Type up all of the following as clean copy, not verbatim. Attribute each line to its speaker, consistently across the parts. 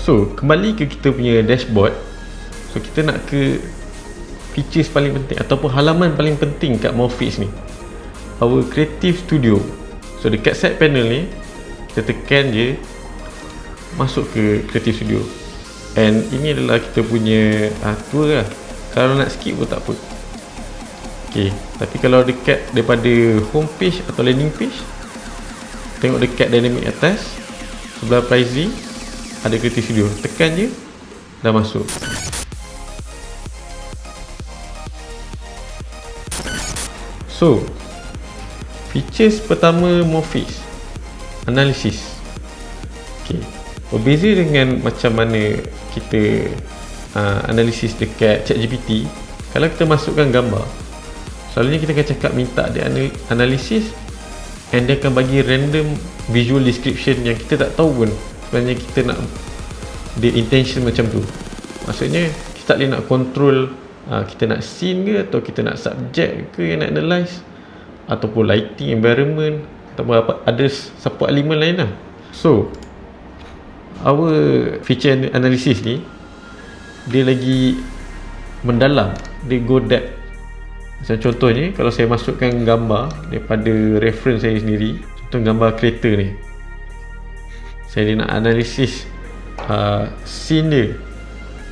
Speaker 1: So kembali ke kita punya dashboard. So kita nak ke features paling penting ataupun halaman paling penting kat Morphix ni, our Creative Studio. So dekat side panel ni kita tekan je, masuk ke Creative Studio. And ini adalah kita punya tour lah. Kalau nak skip pun tak apa. Okay, tapi kalau dekat daripada home page atau landing page, tengok dekat dynamic atas sebelah pricing ada Creative Studio, tekan je dah masuk. So features pertama Morphix, analisis. Okay, berbeza dengan macam mana kita analisis dekat ChatGPT. Kalau kita masukkan gambar, selalunya kita akan cakap minta dia analisis, and dia akan bagi random visual description yang kita tak tahu pun sebenarnya kita nak dia intention macam tu. Maksudnya kita tak boleh nak control kita nak scene ke, atau kita nak subject ke yang nak analyse, ataupun lighting, environment, ataupun apa, ada support element lain lah. So our feature analysis ni dia lagi mendalam, dia go depth. Macam contohnya kalau saya masukkan gambar daripada reference saya sendiri, contoh gambar kereta ni, saya nak analisis scene dia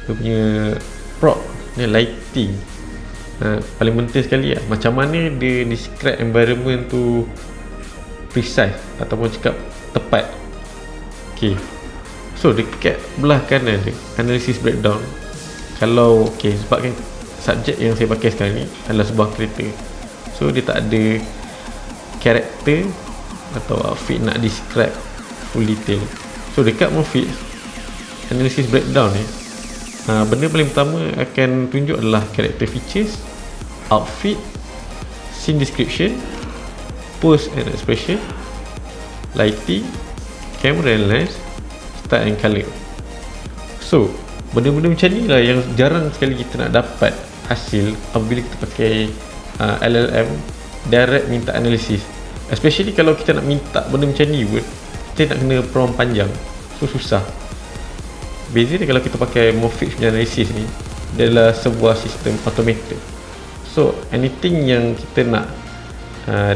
Speaker 1: punya prop ni, lighting, paling penting sekali lah, macam mana dia describe environment tu precise ataupun cakap tepat. Okay, so dekat belah kanan dia analysis breakdown. Kalau sebabkan subjek yang saya pakai sekarang ni adalah sebuah kereta, so dia tak ada karakter atau outfit nak describe full detail. So dekat Morphix analysis breakdown ni, benda paling pertama akan tunjuk adalah character features, outfit, scene description, pose and expression, lighting, camera and lens, style and color. So benda-benda macam ni lah yang jarang sekali kita nak dapat hasil apabila kita pakai LLM direct minta analisis. Especially kalau kita nak minta benda macam ni pun, kita nak kena prompt panjang, so susah. Beza dia kalau kita pakai Morphix punya analisis ni, dia adalah sebuah sistem automated. So anything yang kita nak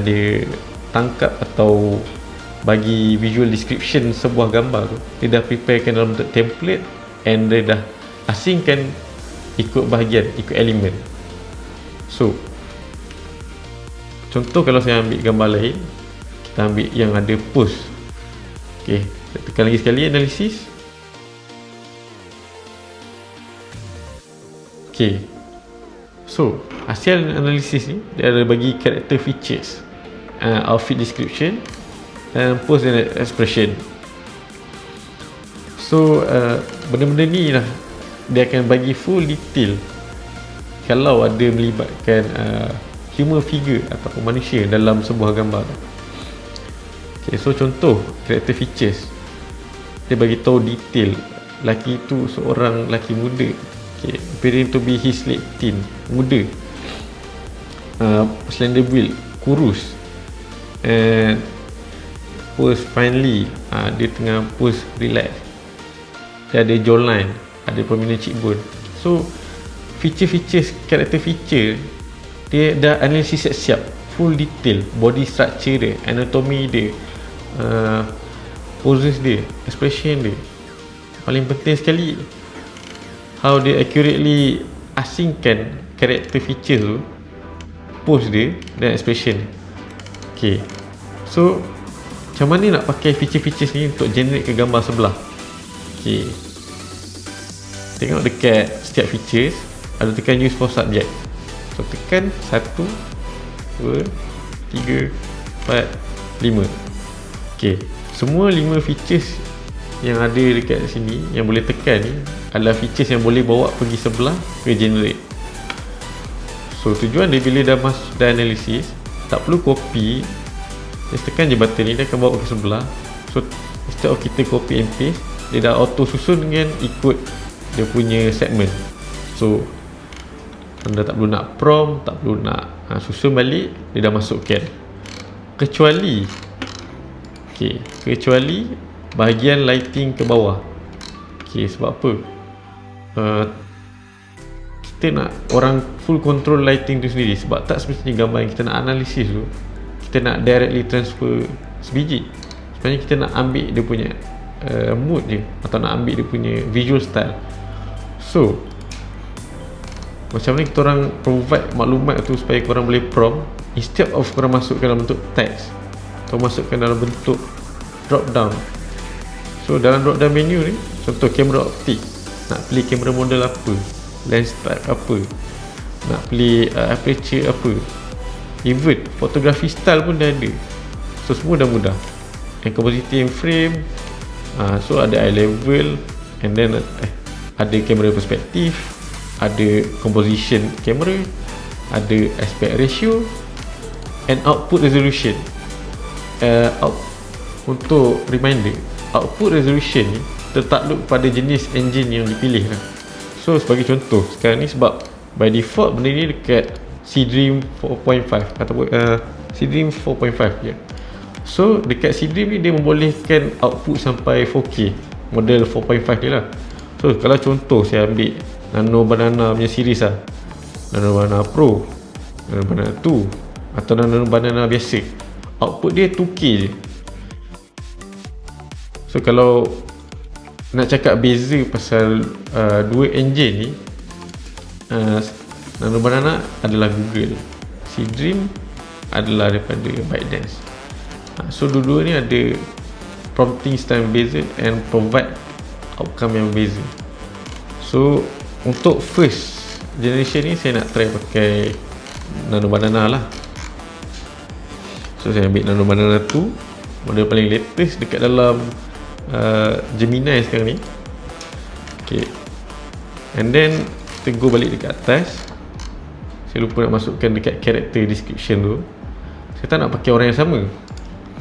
Speaker 1: dia tangkap atau bagi visual description sebuah gambar tu, dia dah preparekan dalam bentuk template, and dia dah asingkan ikut bahagian, ikut elemen. So contoh kalau saya ambil gambar lain, kita ambil yang ada pose. Okay, saya tekan lagi sekali analisis. Okay, so hasil analisis ni dia ada bagi character features, outfit description, dan pose and expression. So benda-benda ni lah dia akan bagi full detail kalau ada melibatkan human figure ataupun manusia dalam sebuah gambar. Okay, so contoh character features, dia bagi tahu detail lelaki tu seorang lelaki muda, appearing to be his late teen, muda, slender build, kurus, and pose finely, dia tengah pose relax, dia ada jawline, ada prominent cheekbone. So feature-feature, character feature dia dah analisis siap, full detail, body structure dia, anatomy dia, poses dia, expression dia. Paling penting sekali, how dia accurately asingkan character feature tu, pose dia dan expression. Okay, so macam mana nak pakai feature-features ni untuk generate ke gambar sebelah? Okay, tengok dekat setiap features ada tekan use for subject. So tekan 1, 2, 3, 4, 5. Okay, semua 5 features yang ada dekat sini yang boleh tekan ni adalah features yang boleh bawa pergi sebelah ke generate. So tujuan dia bila dah masuk dah analisis, tak perlu copy, just tekan je button ni, dia akan bawa ke sebelah. So instead of kita copy and paste, dia dah auto susun dengan ikut dia punya segment. So anda tak perlu nak prompt, tak perlu nak susun balik, dia dah masukkan. Kecuali kecuali bahagian lighting ke bawah. Okay, sebab apa? Kita nak orang full control lighting tu sendiri, sebab tak semestinya gambar yang kita nak analisis tu kita nak directly transfer sebiji. Sebenarnya kita nak ambil dia punya mood je, atau nak ambil dia punya visual style. So macam mana kita orang provide maklumat tu supaya korang boleh prompt, instead of korang masukkan dalam bentuk teks atau masukkan dalam bentuk drop down. So dalam drop down menu ni, contoh kamera optik, nak pilih kamera model apa, lens type apa, nak pilih aperture apa, even fotografi style pun dah ada. So semua dah mudah. And compositing frame, so ada eye level, and then ada kamera perspektif, ada composition kamera, ada aspect ratio, and output resolution. Untuk reminder, output resolution ni tertakluk pada jenis engine yang dipilih lah. So sebagai contoh, sekarang ni sebab by default benda ni dekat Seedream 4.5 ataupun Seedream 4.5 je. So dekat Seedream ni dia membolehkan output sampai 4K, model 4.5 dia lah. So kalau contoh saya ambil Nano Banana punya series lah, Nano Banana Pro, Nano Banana 2 atau Nano Banana biasa, output dia 2K je. So kalau nak cakap beza pasal dua engine ni, Nano Banana adalah Google, Seedream adalah daripada ByteDance. So dua-dua ni ada prompting style beza and provide outcome yang beza. So untuk first generation ni saya nak try pakai Nano Banana lah. So saya ambil Nano Banana 2, model paling latest dekat dalam Gemini sekarang ni. Okay, and then kita go balik dekat atas. Saya lupa nak masukkan dekat character description tu, saya tak nak pakai orang yang sama,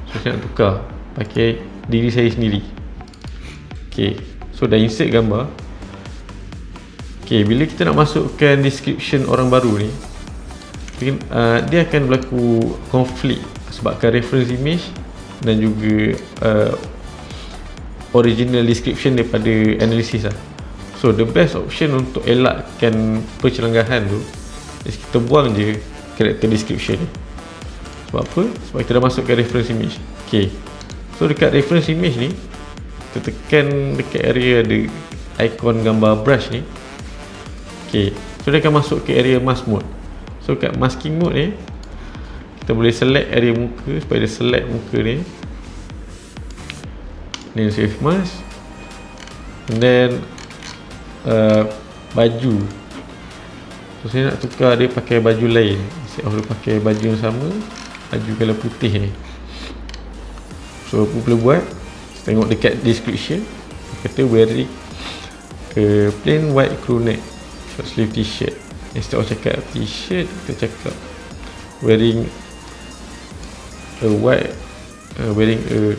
Speaker 1: so saya nak tukar pakai diri saya sendiri. Okay, so dah insert gambar. Okay, bila kita nak masukkan description orang baru ni, dia akan berlaku konflik sebabkan reference image dan juga original description daripada analisis lah. So the best option untuk elakkan percelanggahan tu is kita buang je character description ni. Sebab apa? Sebab kita dah masukkan reference image. Okay, so dekat reference image ni kita tekan dekat area ada ikon gambar brush ni. Okay, so dia akan masuk ke area mask mode. So kat masking mode ni kita boleh select area muka supaya dia select muka ni, then save mask, and then baju. So saya nak tukar dia pakai baju lain, instead of dia pakai baju yang sama, baju colour putih ni. So apa boleh buat, tengok dekat description, kata wearing plain white crew neck short sleeve t-shirt. Instead of cakap t-shirt, kita cakap wearing a white wearing a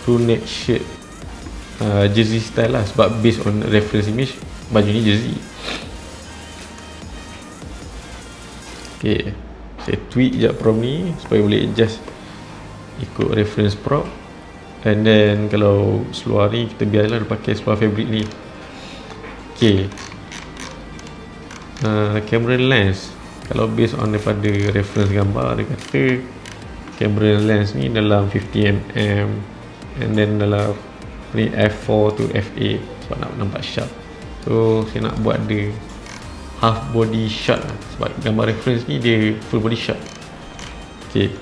Speaker 1: crew neck shirt, jersey style lah, sebab based on reference image baju ni jersey. Okay, saya tweak sekejap prompt ni supaya boleh adjust ikut reference prompt. And then kalau seluar ni kita biarlah dia pakai seluar fabric ni. Okay, camera lens, kalau based on daripada reference gambar, dia kata camera lens ni dalam 50mm, and then dalam ni f4 to f8 sebab nak nampak sharp. So saya nak buat dia half body shot lah, sebab gambar reference ni dia full body shot. Okay,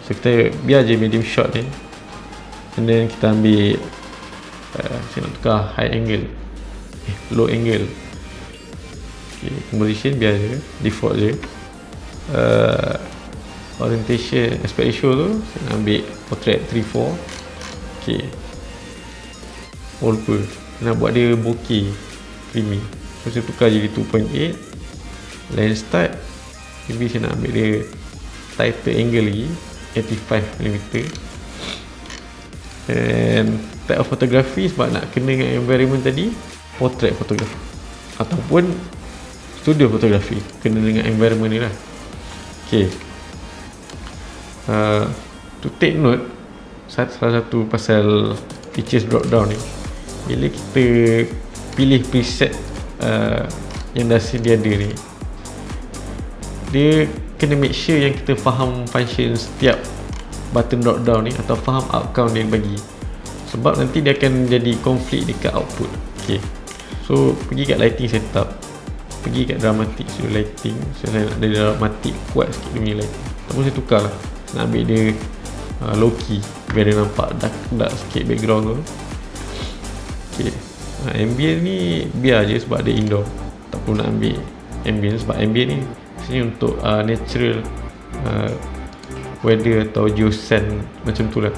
Speaker 1: so kita biar je medium shot ni, and then kita ambil saya nak tukar high angle, low angle. Okay, composition biar je default je. Orientation aspect ratio tu saya nak ambil portrait 3:4. Okay, wallpaper nak buat dia bokeh creamy, so saya tukar jadi 2.8. Lens type maybe saya nak ambil dia tighter angle lagi, 85mm. And type of photography, sebab nak kena dengan environment tadi, portrait photography ataupun studio photography, kena dengan environment ni lah. Okay, to take note, salah satu pasal features drop down ni, bila kita pilih preset yang dah sedia ada ni, dia kena make sure yang kita faham function setiap button drop down ni, atau faham outcome dia bagi, sebab nanti dia akan jadi konflik dekat output. Okay, so pergi kat lighting setup, pergi kat dramatic, so lighting, so saya nak ada dramatic kuat sikit dia punya lighting, ataupun saya tukar lah, nak ambil dia low key biar dia nampak dark sikit background tu. Okay, ambient ni biar je sebab dia indoor, tak perlu nak ambil ambient, sebab ambient ni biasanya untuk natural weather atau geoscene macam tu lah.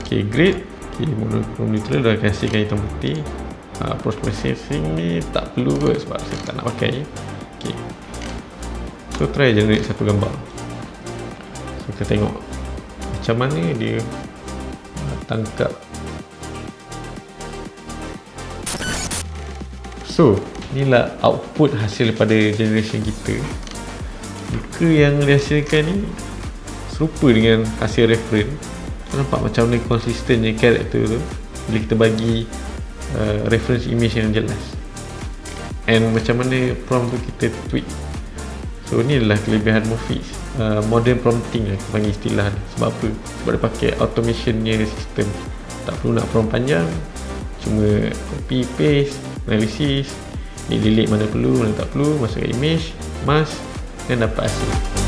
Speaker 1: Okay, grade, okay, monochrome neutral dah kasihkan hitam putih. Post processing ni tak perlu kot sebab saya tak nak pakai. Okay, so try generate satu gambar, so kita tengok macam mana dia tangkap. So inilah output hasil daripada generation kita. Jika yang dihasilkan ni serupa dengan hasil reference, nampak macam mana konsistennya karakter tu bila kita bagi reference image yang jelas, and macam mana prompt tu kita tweak. So ni adalah kelebihan Morphix, modern prompting lah kita panggil istilah ni. Sebab apa? Sebab dia pakai automationnya sistem, tak perlu nak prompt panjang, cuma copy paste, analisis, delete mana perlu, mana tak perlu, masukkan image, mask, dan dapat hasil.